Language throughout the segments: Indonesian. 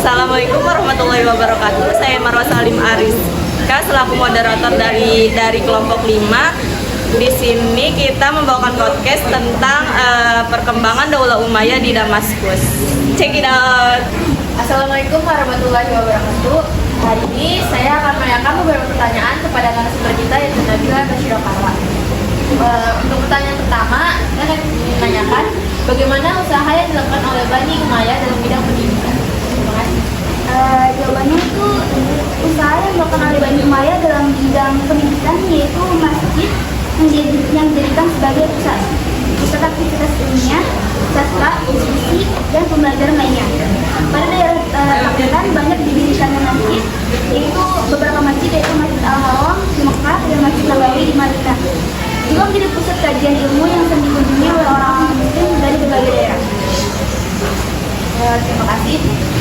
Assalamualaikum warahmatullahi wabarakatuh. Saya Marwa Salim Aris. Selaku moderator dari kelompok 5. Di sini kita membawakan podcast tentang perkembangan Daulah Umayyah di Damaskus. Check it out. Assalamualaikum warahmatullahi wabarakatuh. Hari ini saya akan menanyakan beberapa pertanyaan kepada narasumber kita yaitu Nabila Bashirokawa. Untuk pertanyaan pertama, saya akan menanyakan bagaimana usaha yang dilakukan oleh Bani Umayyah dalam bidang pendidikan. Terima kasih. Jawabannya itu usaha yang dilakukan oleh Bani Umayyah dalam bidang pendidikan yaitu masjid yang dijadikan sebagai pusat aktivitas ilmiah, sastra, diskusi, dan pembelajaran lainnya. Pada daerah Pakistan banyak didirikannya masjid, yaitu beberapa masjid yaitu Masjid Al-Haram di Mekah dan Masjid Nabawi di Madinah. Juga menjadi pusat kajian ilmu yang sering dikunjungi oleh orang-orang muslim dari berbagai daerah. Terima kasih.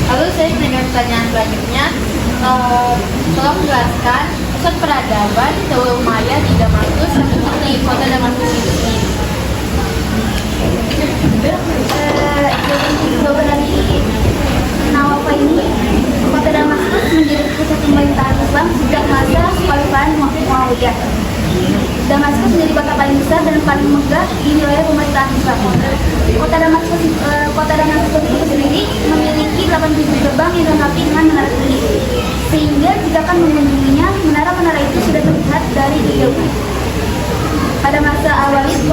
Lalu saya menanyakan pertanyaan selanjutnya. Tolong jelaskan pusat peradaban Daulah Umayyah di Damaskus seperti kota Damaskus itu sendiri. Jawaban dari Nawafa ini, kota Damaskus menjadi pusat pemerintahan Islam sejak masa Kekhilafahan Muawiyah. Damaskus menjadi kota paling besar dan paling megah di wilayah pemerintahan Islam. Kota Damaskus itu sendiri memiliki 87 gerbang yang dilengkapi dengan menara tinggi, sehingga jika akan mengunjunginya, menara-menara itu sudah terlihat dari jauh. Pada masa Al-Walid,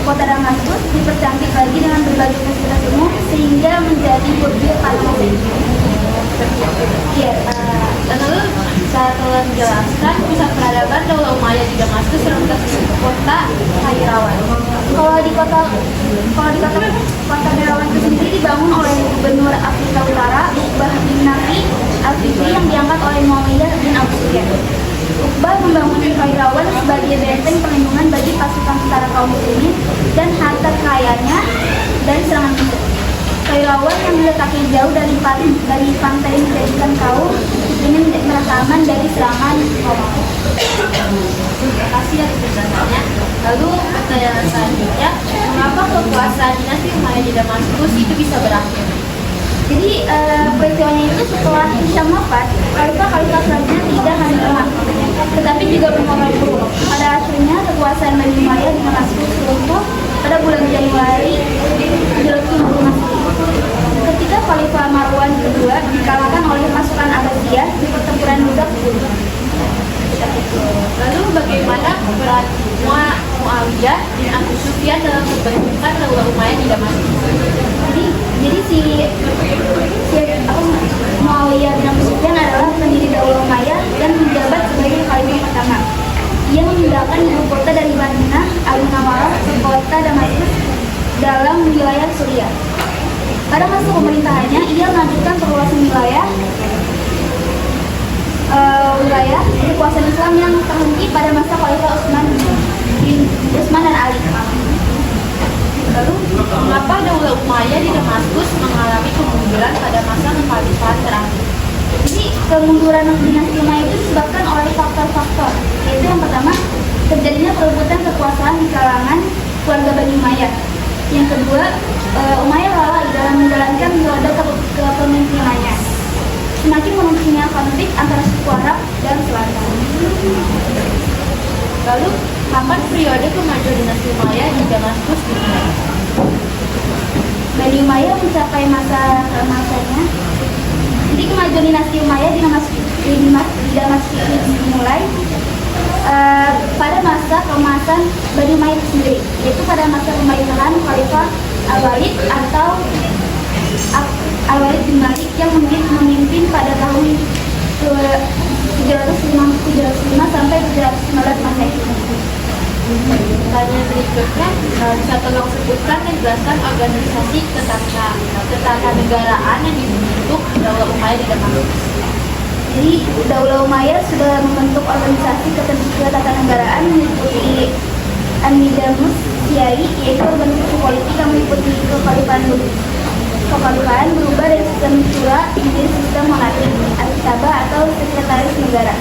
kota Damaskus dipercantik lagi dengan berbagai fasilitas umum sehingga menjadi burjo pada Lalu saya telah menjelaskan pusat peradaban Daulah Umayyah di Damaskus terletak di kota Kairawan. Kalau di kota Kairawan itu sendiri dibangun oleh Gubernur Afrika Utara Uqbah bin Nafi al-Fikri yang diangkat oleh Muawiyah bin Abu Sufyan. Uqbah membangun Kairawan sebagai benteng perlindungan bagi pasukan tentara kaum muslimin dan harta kekayaannya dari serangan musuh. Kairawan yang diletakkan jauh dari pantai menjadikan kaum ini merasa aman dari serangan kaum. Terima kasih atas penjelasannya. Lalu pertanyaan selanjutnya, mengapa kekuasaan dinasti Umayyah di Damaskus itu bisa berakhir? Jadi peristiwanya itu setelah Hisham wafat, khalifah selanjutnya tidak hanya lemah, tetapi juga berpengaruh. Pada akhirnya kekuasaan Bani Umayyah di Damaskus runtuh pada bulan Januari 350 ketika Khalifah Marwan kedua dikalahkan oleh pasukan Abbasiyah di pertempuran Mudak. Lalu bagaimana peran Muawiyah bin Abu Sufyan dalam pembentukan Daulah Umayyah di Damaskus? Jadi Muawiyah bin Abu Sufyan adalah pendiri Daulah Umayyah dan menjabat sebagai khalifah pertama. Ia memindahkan ibu kota dari Madinah Al-Munawwarah ke kota Damaskus dalam wilayah Suriah. Pada masa pemerintahannya, ia melanjutkan perluasan wilayah kekuasaan Islam yang terhenti pada masa Khalifah Utsman dan Ali. Lalu, mengapa Daulah Umayyah di Damaskus mengalami kemunduran pada masa kekhalifahan terakhir? Jadi kemunduran dinasti Umayyah itu disebabkan oleh faktor-faktor, yaitu yang pertama terjadinya perebutan kekuasaan di kalangan keluarga Bani Umayyah. Yang kedua, Umayyah lalai dalam menjalankan roda kepemimpinannya. Semakin menurunnya konflik antara suku Arab dan Selatan. Lalu, kapan periode kemajuan dinasti Umayyah di Damaskus dimulai? Bani Umayyah mencapai masanya. Jadi kemajuan dinasti Umayyah di Damaskus dimulai pada masa keemasan Bani Umayyah sendiri, yaitu pada masa pemerintahan Khalifah Al-Walid atau Al-Walid bin Malik yang memimpin pada tahun 705 sampai 715 Masehi. Pertanyaan berikutnya, bisa tolong sebutkan dan jelaskan organisasi ketatanegaraan yang dibentuk Daulah Umayyah di Damaskus. Jadi Daulah Umayyah sudah membentuk organisasi ketatanegaraan meliputi An-Nizamus Syai, yaitu organisasi politik yang meliputi kekhalifahan berubah dari sistem syura menjadi sistem monarki, al-kitabah atau sekretaris negara.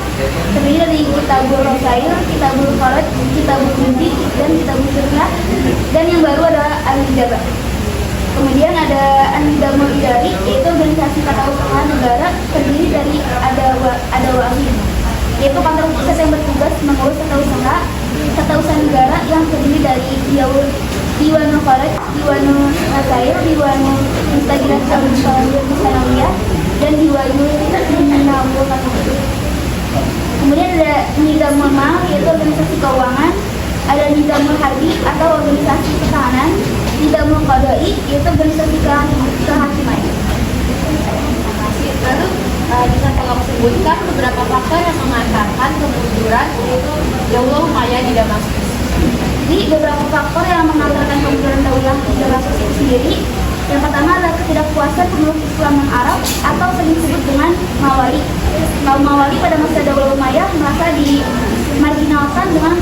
Terdiri dari Kitabul Rasail, Kitabul Khalid, Kitabul Judi, dan Kitabul Sunnah, dan yang baru adalah Al-Hijabah. Kemudian ada An-Nizamul Idari, yaitu organisasi tata usaha negara terdiri dari ada WAHI, yaitu kantor pusat yang bertugas mengurus tata usaha negara yang terdiri dari Diwanul Kharaj, Diwanul Nazair, Diwanul Instagram Sanawiyah, dan Diwanul Nabul Kasih. Kemudian ada Nizamul Mal, yaitu organisasi keuangan, ada Nizamul Harbi atau organisasi pertahanan, Nizamul Qadai, yaitu organisasi kehakiman. Lalu bisa tolong sebutkan beberapa faktor yang mengantarkan kemunduran Daulah Umayyah di Damaskus. Jadi beberapa faktor yang mengantarkan kemunduran Daulah Damaskus itu sendiri. Yang pertama adalah ketidakpuasan pemeluk Islam yang Arab atau sering disebut dengan Mawali. Kaum Mawali pada masa Daulah Umayyah merasa dimarginalkan dengan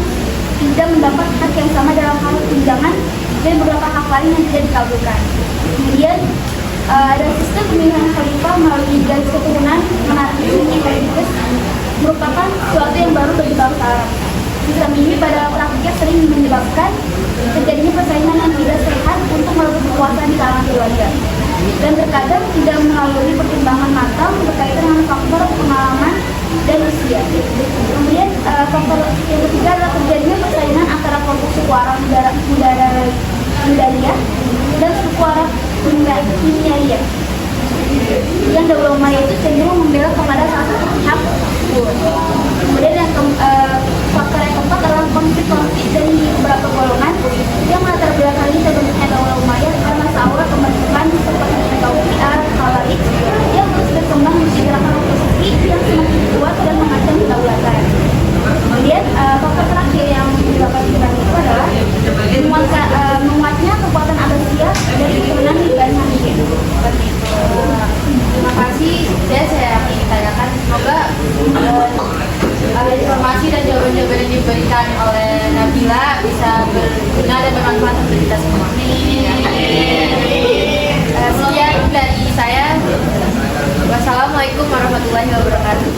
tidak mendapat hak yang sama dalam hal tunjangan dan beberapa hak lain yang tidak dikabulkan. Kemudian ada sistem pemilihan khalifah melalui garis keturunan monarki religius merupakan sesuatu yang baru bagi bangsa Arab. Sistem ini pada praktiknya sering menyebabkan terjadinya persaingan yang tidak sehat untuk merebut kekuasaan di kalangan keluarga dan terkadang tidak melalui pertimbangan matang berkaitan dengan faktor pengalaman dan usia. Kemudian faktor yang ketiga adalah terjadinya persaingan antara kelompok suku Arab Mudariyah dan suku Arab Himyariyah yang Daulah Umayyah itu cenderung membela kepada salah satu pihak. Kemudian yang faktor yang keempat adalah konflik dari beberapa golongan yang melatar belakangi terbentuknya Daulah Umayyah karena seawal pembentukan seperti Taufi'ah, Khawarij yang terus berkembang menjadi gerakan oposisi yang semakin kuat dan mengancam kedaulatan. Kemudian faktor terakhir yang dapat kita itu adalah menguatnya kekuatan Abbasiyah dari keturunan Bani Hashim. Terima kasih. Saya ingin tanyakan, semoga informasi dan jawaban-jawaban yang diberikan oleh Nabila bisa berguna dan bermanfaat untuk kita semua. Sekian dari saya. Wassalamualaikum warahmatullahi wabarakatuh.